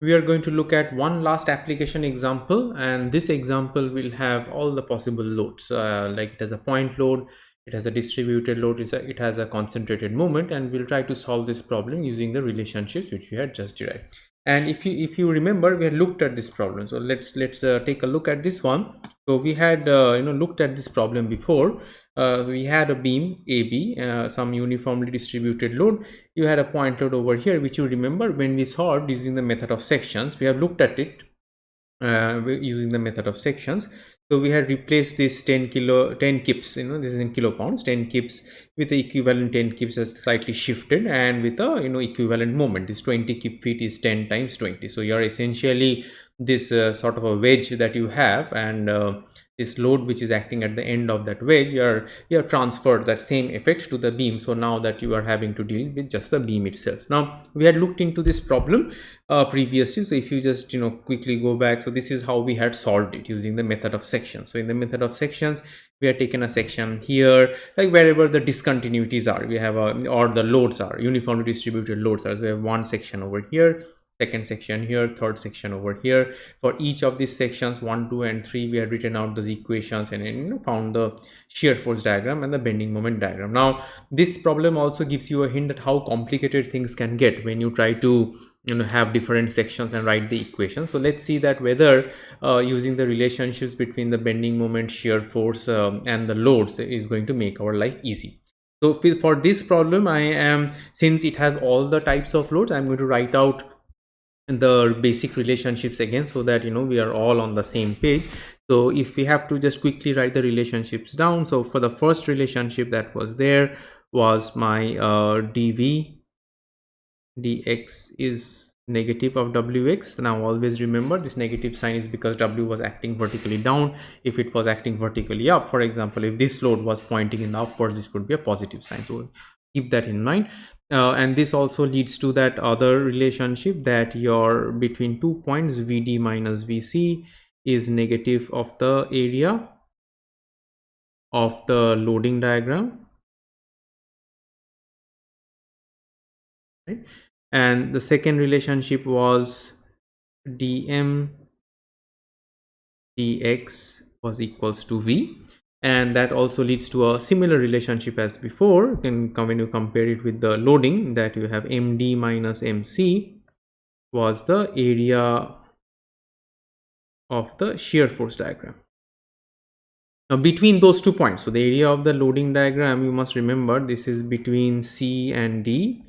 We are going to look at one last application example, and this example will have all the possible loads, like it has a point load, it has a distributed load, it has a concentrated moment, and we'll try to solve this problem using the relationships which we had just derived. And if you remember, we had looked at this problem, so let's take a look at this one. So we had looked at this problem before. We had a beam AB, some uniformly distributed load. You had a point load over here, which you remember when we solved using the method of sections. We have looked at it using the method of sections. So we had replaced this 10 kips, this is in kilopounds, 10 kips with the equivalent 10 kips as slightly shifted, and with a equivalent moment. This 20 kip feet is 10 times 20. So you're essentially this sort of a wedge that you have, and this load which is acting at the end of that wedge, you're transferred that same effect to the beam. So now that you are having to deal with just the beam itself. Now we had looked into this problem previously, so if you just quickly go back, so this is how we had solved it using the method of sections. So in the method of sections, we had taken a section here, like wherever the discontinuities are, we have or the loads are uniformly distributed loads are. So we have one section over here, second section here, third section over here. For each of these sections 1, 2 and 3, we had written out those equations and then found the shear force diagram and the bending moment diagram. Now this problem also gives you a hint at how complicated things can get when you try to have different sections and write the equation. So let's see that whether using the relationships between the bending moment, shear force and the loads is going to make our life easy. So for this problem, since it has all the types of loads, I'm going to write out the basic relationships again, so that we are all on the same page. So if we have to just quickly write the relationships down, so for the first relationship that was there was my dv dx is negative of wx. Now always remember, this negative sign is because w was acting vertically down. If it was acting vertically up, for example, if this load was pointing in the upwards, this would be a positive sign. So keep that in mind. And this also leads to that other relationship that your between 2 points vd minus vc is negative of the area of the loading diagram, right? And the second relationship was dm dx was equals to v, and that also leads to a similar relationship as before. When you compare it with the loading, that you have md minus mc was the area of the shear force diagram. Now between those 2 points, so the area of the loading diagram, you must remember this is between c and d,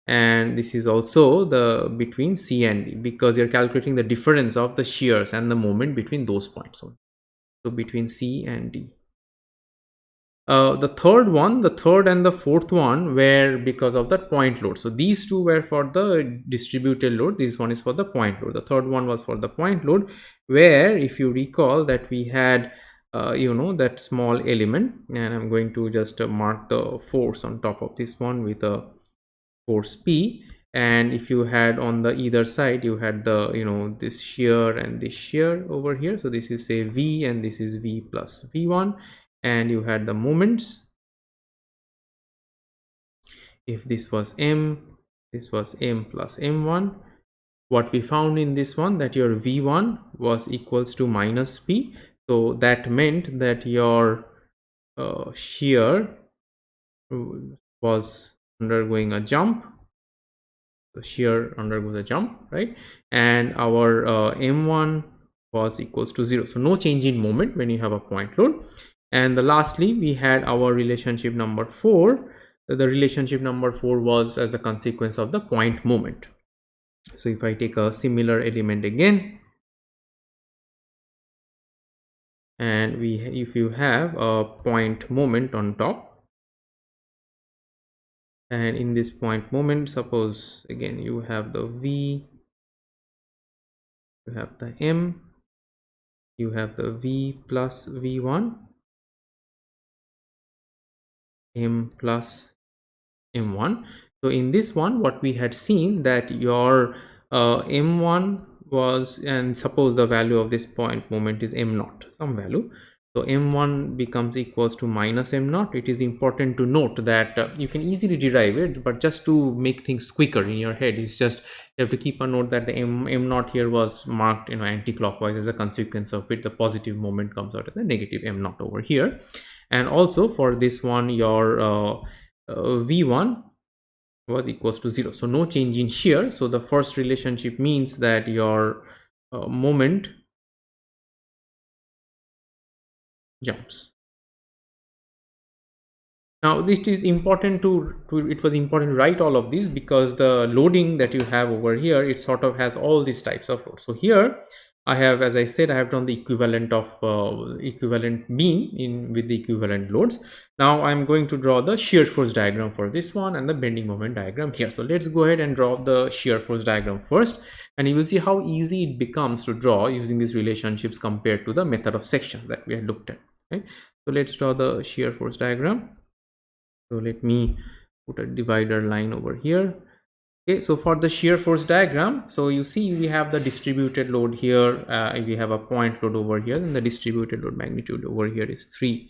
and this is also the between c and d, because you're calculating the difference of the shears and the moment between those points. So between c and d. The third and the fourth one were because of the point load. So these two were for the distributed load. This one is for the point load. The third one was for the point load, where if you recall that we had that small element, and I'm going to just mark the force on top of this one with a force P. And if you had on the either side, you had the this shear and this shear over here. So this is say V, and this is V plus V1, and you had the moments. If this was M, this was M plus M1. What we found in this one, that your V1 was equals to minus P. So that meant that your shear was undergoing a jump. The shear undergoes a jump, right? And our M1 was equals to 0. So no change in moment when you have a point load. And lastly, we had our relationship number 4. The relationship number 4 was as a consequence of the point moment. So if I take a similar element again, and if you have a point moment on top, and in this point moment, suppose again you have the V, you have the M, you have the V plus V1, M plus M1. So in this one, what we had seen that your M1 was, and suppose the value of this point moment is M0, some value. So m1 becomes equals to minus m naught. It is important to note that you can easily derive it, but just to make things quicker in your head, it's just you have to keep a note that the m naught here was marked anti-clockwise. As a consequence of it, the positive moment comes out as the negative m naught over here. And also for this one, your v1 was equals to 0, so no change in shear. So the first relationship means that your moment jumps. Now this is important it was important to write all of these, because the loading that you have over here, it sort of has all these types of loads. So here I have, as I said, I have done the equivalent of equivalent beam in with the equivalent loads. Now I'm going to draw the shear force diagram for this one and the bending moment diagram here. So let's go ahead and draw the shear force diagram first, and you will see how easy it becomes to draw using these relationships compared to the method of sections that we had looked at. Okay, so let's draw the shear force diagram. So let me put a divider line over here. Okay, so for the shear force diagram, so you see we have the distributed load here, we have a point load over here, and the distributed load magnitude over here is 3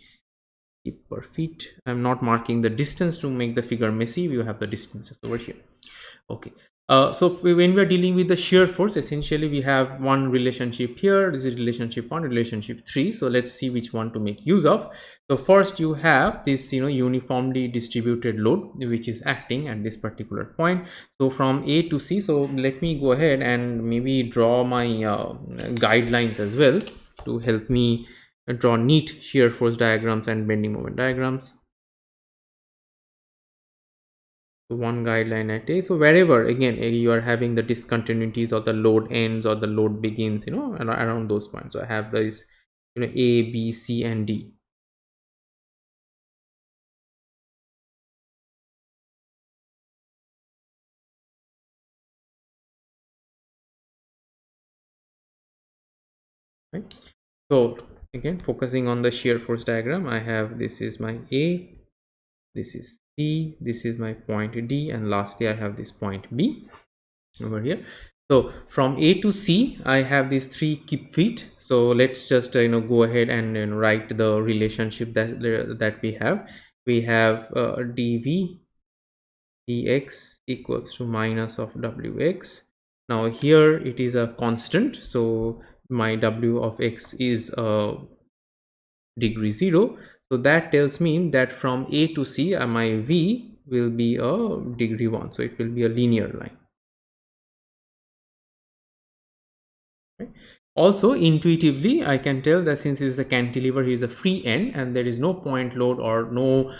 per feet. I'm not marking the distance to make the figure messy. You have the distances over here. Okay, so when we are dealing with the shear force, essentially we have one relationship here. This is relationship 1, relationship 3. So let's see which one to make use of. So first you have this uniformly distributed load which is acting at this particular point. So from A to C, so let me go ahead and maybe draw my guidelines as well to help me draw neat shear force diagrams and bending moment diagrams. So one guideline at A. So wherever again you are having the discontinuities, or the load ends or the load begins, and around those points. So I have these A, B, C and D. Right. So again, focusing on the shear force diagram, I have, this is my A, this is C, this is my point D, and lastly I have this point B over here. So from A to C, I have these 3 kip feet. So let's just go ahead and write the relationship that we have. We have dv dx equals to minus of wx. Now here it is a constant, so my w of x is degree 0. So that tells me that from A to C, my v will be a degree 1, so it will be a linear line. Right. Also intuitively I can tell that since it is a cantilever, here is a free end and there is no point load or no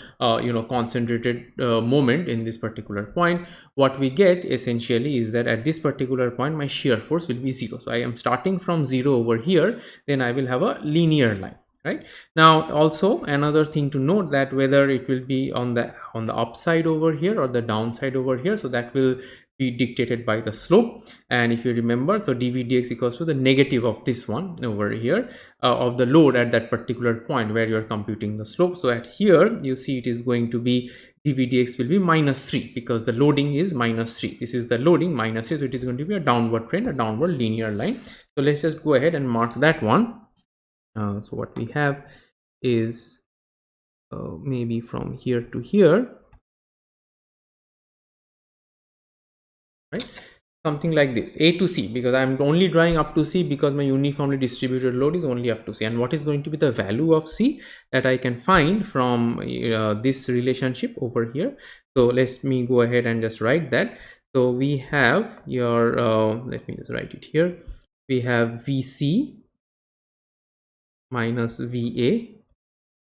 concentrated moment in this particular point, what we get essentially is that at this particular point my shear force will be 0. So I am starting from 0 over here, then I will have a linear line. Right. Now also another thing to note, that whether it will be on the upside over here or the downside over here, so that will be dictated by the slope. And if you remember, so dv dx equals to the negative of this one over here of the load at that particular point where you are computing the slope. So at here you see it is going to be dv dx will be minus 3, because the loading is minus 3. This is the loading minus 3, so it is going to be a downward trend, a downward linear line. So let's just go ahead and mark that one. So what we have is maybe from here to here, right, something like this, A to C, because I'm only drawing up to C because my uniformly distributed load is only up to C. And what is going to be the value of C that I can find from this relationship over here? So let me go ahead and just write that. So we have your let me just write it here. We have VC minus VA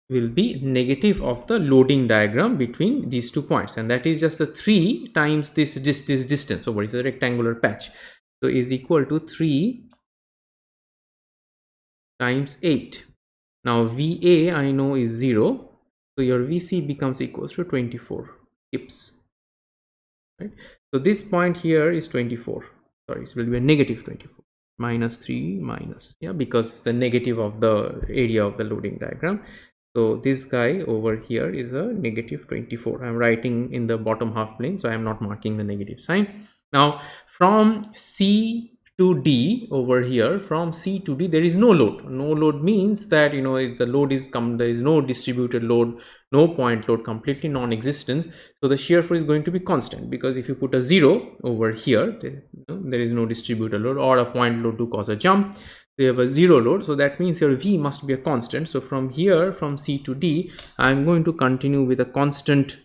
will be negative of the loading diagram between these 2 points, and that is just the 3 times this distance over, is a rectangular patch, so is equal to 3 times 8. Now VA I know is 0, so your VC becomes equals to 24 kips. Right, so this point here is 24, sorry, it will be a negative 24, minus 3 minus, yeah, because it's the negative of the area of the loading diagram. So this guy over here is a negative 24. I'm writing in the bottom half plane, so I'm not marking the negative sign. Now from C to D over here, from C to D, there is no load. No load means that, you know, if the load is there is no distributed load, no point load, completely non-existence. So the shear force is going to be constant, because if you put a 0 over here, there is no distributed load or a point load to cause a jump. We have a 0 load, so that means your V must be a constant. So from here, from C to D, I'm going to continue with a constant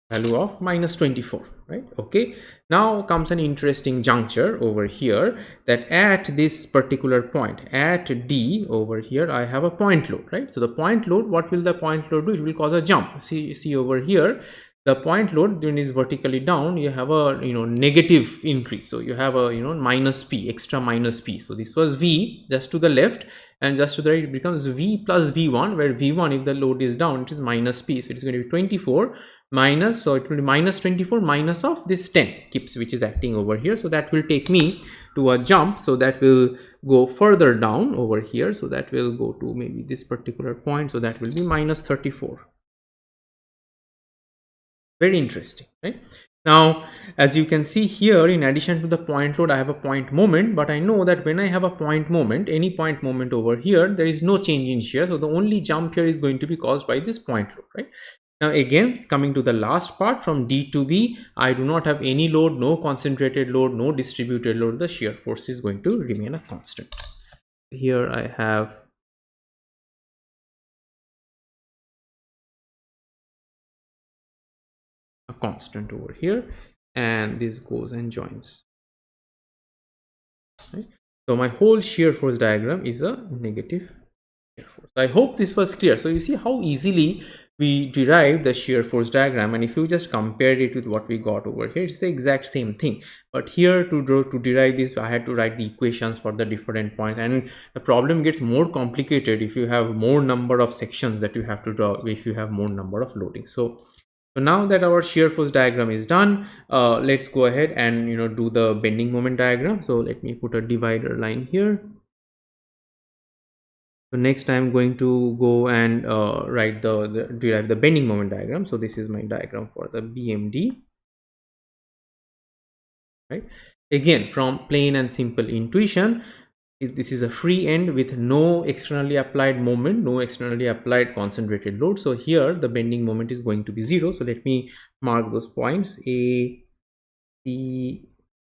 value of -24, right? Okay, now comes an interesting juncture over here, that at this particular point, at D over here, I have a point load, right? So the point load, what will the point load do? It will cause a jump. See over here, the point load, when it is vertically down, you have a, you know, negative increase. So you have a, you know, minus P, extra minus P. So this was V just to the left, and just to the right it becomes V plus V1, where V1, if the load is down, it is minus P. So it is going to be 24 minus, so it will be minus 24 minus of this 10 kips which is acting over here. So that will take me to a jump, so that will go further down over here, so that will go to maybe this particular point, so that will be minus 34. Very interesting, right? Now, as you can see here, in addition to the point load, I have a point moment, but I know that when I have a point moment, any point moment over here, there is no change in shear. So the only jump here is going to be caused by this point load, right? Now again, coming to the last part, from D to B, I do not have any load, no concentrated load, no distributed load. The shear force is going to remain a constant. Here I have a constant over here, and this goes and joins, right? So my whole shear force diagram is a negative shear force. I hope this was clear. So you see how easily we derive the shear force diagram, and if you just compare it with what we got over here, it's the exact same thing. But here to derive this, I had to write the equations for the different points, and the problem gets more complicated if you have more number of sections that you have to draw, if you have more number of loading. So now that our shear force diagram is done, let's go ahead and, you know, do the bending moment diagram. So let me put a divider line here. So next I'm going to go and derive the bending moment diagram. So this is my diagram for the BMD, right? Again, from plain and simple intuition, this is a free end with no externally applied moment, no externally applied concentrated load. So here the bending moment is going to be 0. So let me mark those points A, C,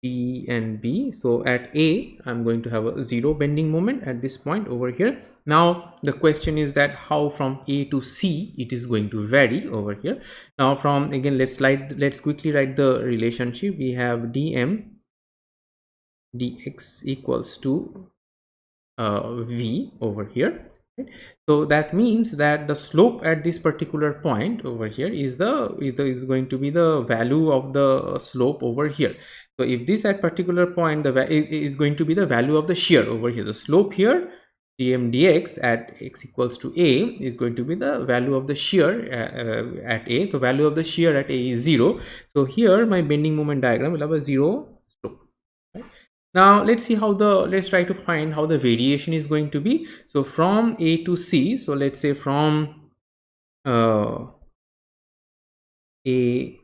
D and B. So at A, I'm going to have a 0 bending moment at this point over here. Now the question is that how from A to C it is going to vary over here. Now from, again, let's quickly write the relationship. We have dm dx equals to V over here. Right? So that means that the slope at this particular point over here is going to be the value of the slope over here. So if this at particular point is going to be the value of the shear over here, the slope here dm dx at x equals to A is going to be the value of the shear at A. So value of the shear at A is 0. So here my bending moment diagram will have a 0 slope. Right? Now let's try to find how the variation is going to be. So from A to C, so let's say from A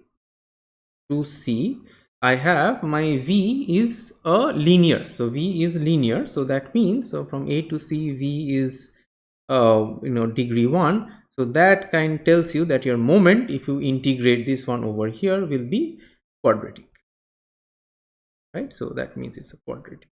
to C, I have my V is a linear. So V is linear. So that means, so from A to C, V is degree 1. So that kind tells you that your moment, if you integrate this one over here, will be quadratic, right? So that means it's a quadratic.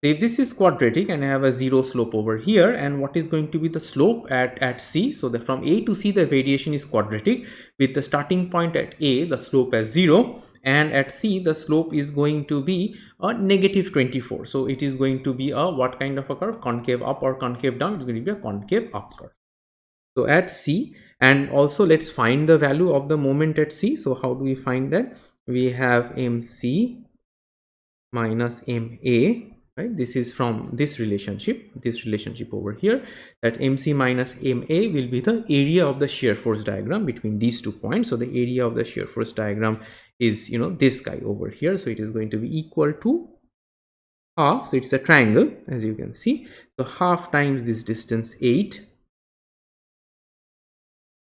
If this is quadratic and I have a 0 slope over here, and what is going to be the slope at C? So that from A to C the variation is quadratic, with the starting point at A the slope as 0, and at C the slope is going to be a negative 24. So it is going to be a what kind of a curve? Concave up or concave down? It's going to be a concave up curve. So at C, and also let's find the value of the moment at C. So how do we find that? We have MC minus MA. Right, this is from this relationship over here, that MC minus MA will be the area of the shear force diagram between these 2 points. So the area of the shear force diagram is, this guy over here. So it is going to be equal to half. So it's a triangle, as you can see. So half times this distance 8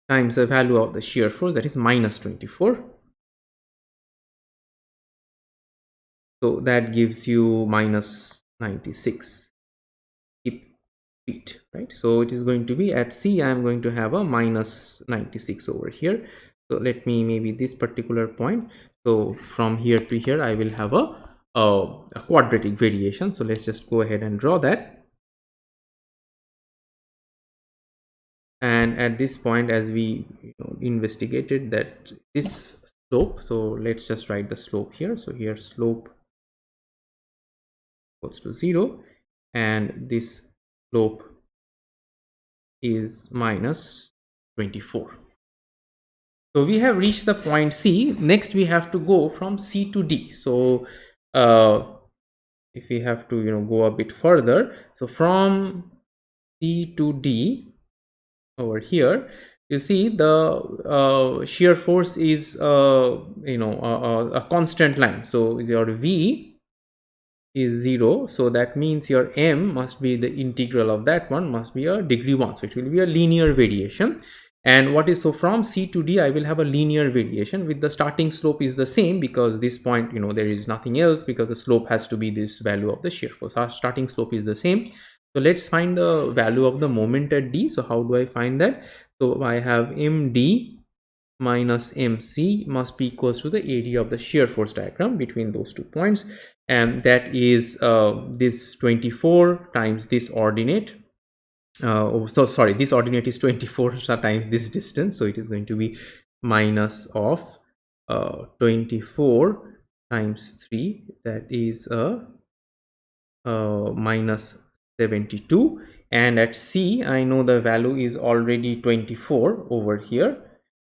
times the value of the shear force, that is minus 24. So that gives you minus 96 feet, right? So it is going to be at C, I am going to have a minus 96 over here. So let me maybe this particular point. So from here to here, I will have a quadratic variation. So let's just go ahead and draw that. And at this point, as we investigated that this slope, so let's just write the slope here. So here slope equals to 0, and this slope is minus 24. So we have reached the point C. Next we have to go from C to D. So if we have to go a bit further, so from C to D over here, you see the shear force is a constant line. So your V is 0, so that means your m must be the integral of that one must be a degree 1, so it will be a linear variation. And what is, so from C to D I will have a linear variation with the starting slope is the same, because this point there is nothing else, because the slope has to be this value of the shear force. Our starting slope is the same. So let's find the value of the moment at D. So how do I find that? So I have MD minus MC must be equals to the area of the shear force diagram between those 2 points, and that is this 24 times this ordinate. So sorry, this ordinate is 24 times this distance, so it is going to be minus of 24 times 3, that is minus 72. And at C I know the value is already 24 over here,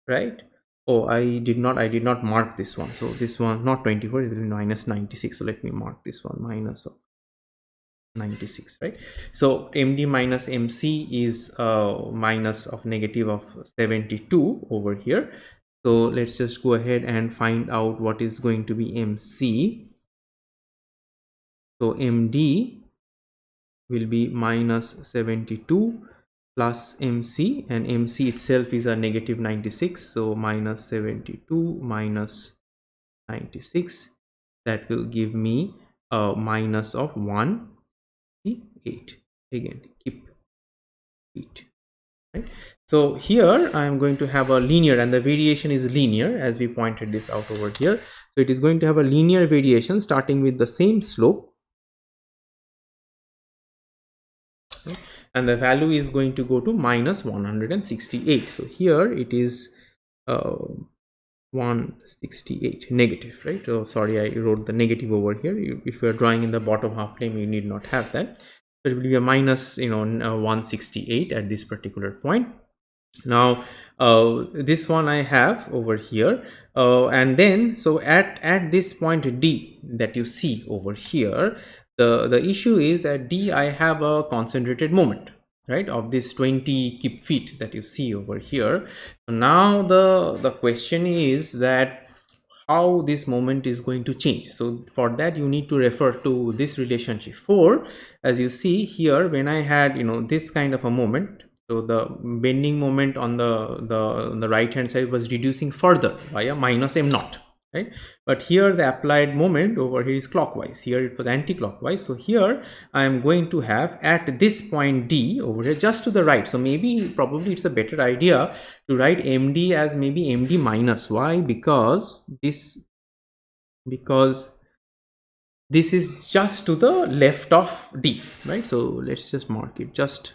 right? Oh, I did not mark this one. So this one not 24, it will be minus 96. So let me mark this one, minus of 96, right? So MD minus MC is minus of negative of 72 over here. So let's just go ahead and find out what is going to be MC. So MD will be minus 72 plus MC, and MC itself is a negative 96, so minus 72 minus 96, that will give me a minus of 168. Again, keep it, right? So here I am going to have a linear, and the variation is linear as we pointed this out over here. So it is going to have a linear variation starting with the same slope, and the value is going to go to minus 168. So here it is 168 negative, right? Oh, sorry, I wrote the negative over here. If you are drawing in the bottom half plane, you need not have that. So it will be a minus 168 at this particular point. Now this one I have over here, and then so at this point D that you see over here, the issue is that D I have a concentrated moment, right, of this 20 kip feet that you see over here. So now the question is that how this moment is going to change. So for that you need to refer to this relationship 4. As you see here, when I had this kind of a moment, so the bending moment on the right hand side was reducing further by a minus m naught, right? But here the applied moment over here is clockwise, here it was anti-clockwise. So here I am going to have at this point D over here just to the right. So maybe probably it's a better idea to write MD as maybe MD minus. Why? Because this is just to the left of D, right? So let's just mark it just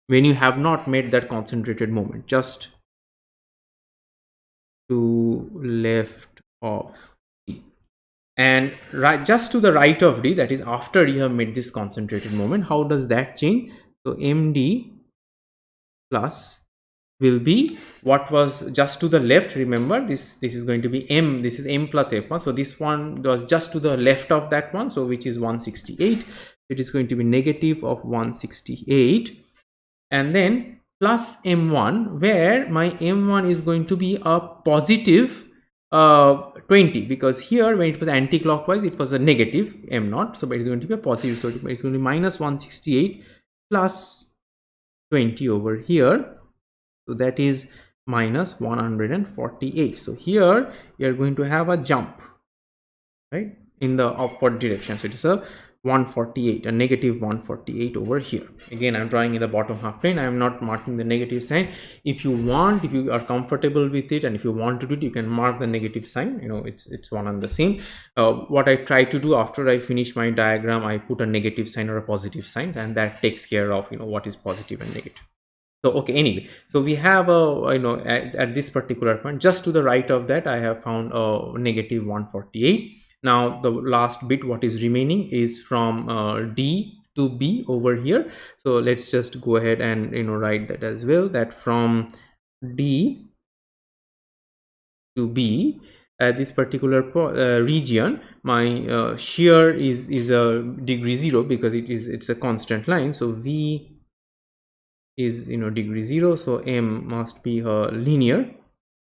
when you have not made that concentrated moment, just to left of D, and right just to the right of D, that is after you have made this concentrated moment. How does that change? So MD plus will be what was just to the left. Remember, this is going to be M, this is M plus F1, so this one was just to the left of that one, so which is 168. It is going to be negative of 168, and then plus M1, where my M1 is going to be a positive 20, because here when it was anti-clockwise it was a negative M naught, so it is going to be a positive, so it is going to be minus 168 plus 20 over here. So that is minus 148. So here you are going to have a jump, right, in the upward direction. So it is a 148, a negative 148 over here. Again, I'm drawing in the bottom half plane. I am not marking the negative sign. If you want, if you are comfortable with it, and if you want to do it, you can mark the negative sign. You know, it's one and the same. What I try to do after I finish my diagram, I put a negative sign or a positive sign, and that takes care of, you know, what is positive and negative. So okay, anyway, so we have a, you know, at this particular point, just to the right of that, I have found a negative 148. Now the last bit what is remaining is from D to B over here. So let's just go ahead and, you know, write that as well, that from D to B at this particular region, my shear is a degree 0, because it's a constant line. So V is, you know, degree 0, so M must be a linear,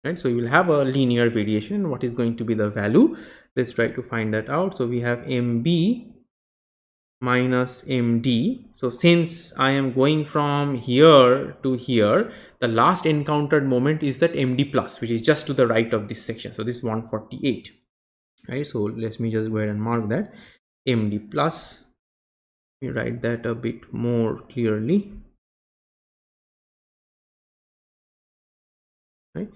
right? So you will have a linear variation. What is going to be the value? Let's try to find that out. So we have MB minus MD. So since I am going from here to here, the last encountered moment is that MD plus, which is just to the right of this section. So this is 148, right? So let me just go ahead and mark that MD plus. We write that a bit more clearly, right,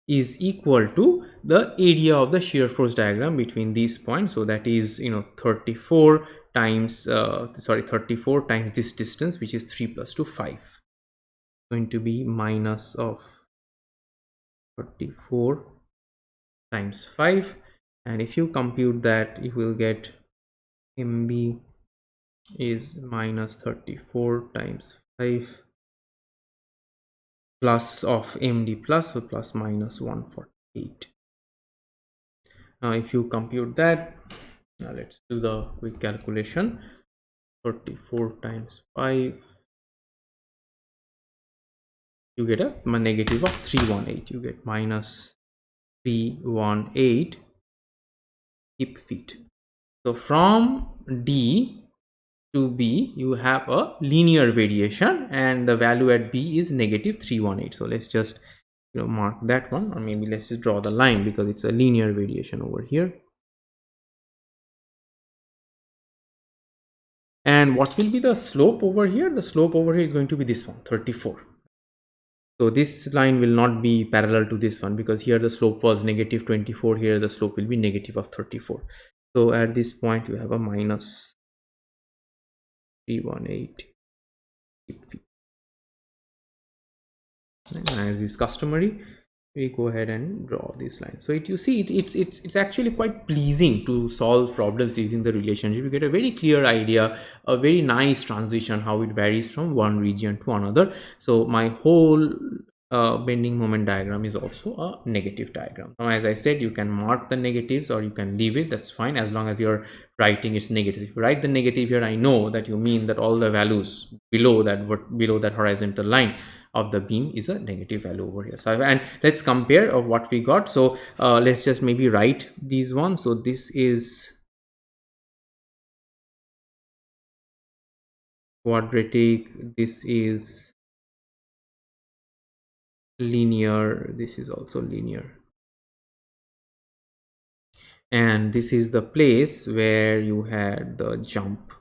is equal to the area of the shear force diagram between these points. So that is, you know, 34 times 34 times this distance, which is 3 plus 2, 5, going to be minus of 34 times 5, and if you compute that, you will get MB is minus 34 times 5 plus of MD plus, so plus minus 148. Now if you compute that, now let's do the quick calculation. 34 times 5, you get a negative of 318. You get minus 318 hip feet. So from D to B, you have a linear variation, and the value at B is negative 318. So let's just, you know, mark that one, or maybe let's just draw the line, because it's a linear variation over here. And what will be the slope over here? The slope over here is going to be this one, 34. So this line will not be parallel to this one, because here the slope was negative 24, here the slope will be negative of 34. So at this point you have a minus 318. And as is customary, we go ahead and draw this line. So you see it's actually quite pleasing to solve problems using the relationship. You get a very clear idea, a very nice transition, how it varies from one region to another. So my whole bending moment diagram is also a negative diagram. Now as I said, you can mark the negatives or you can leave it, that's fine, as long as you're writing it's negative. If you write the negative here, I know that you mean that all the values below that horizontal line of the beam is a negative value over here. So and let's compare of what we got. So let's just maybe write these ones. So this is quadratic, this is linear, this is also linear, and this is the place where you had the jump.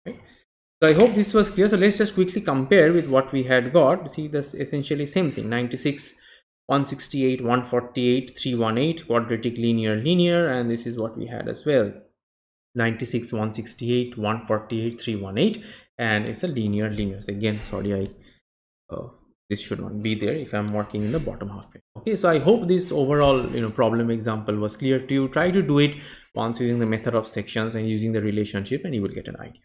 So I hope this was clear. So let's just quickly compare with what we had got. See, this essentially same thing, 96, 168, 148, 318, quadratic, linear, and this is what we had as well, 96, 168, 148, 318, and it's a linear. So again, sorry, this should not be there if I'm working in the bottom half plane. Okay, so I hope this overall, problem example was clear to you. Try to do it once using the method of sections and using the relationship, and you will get an idea.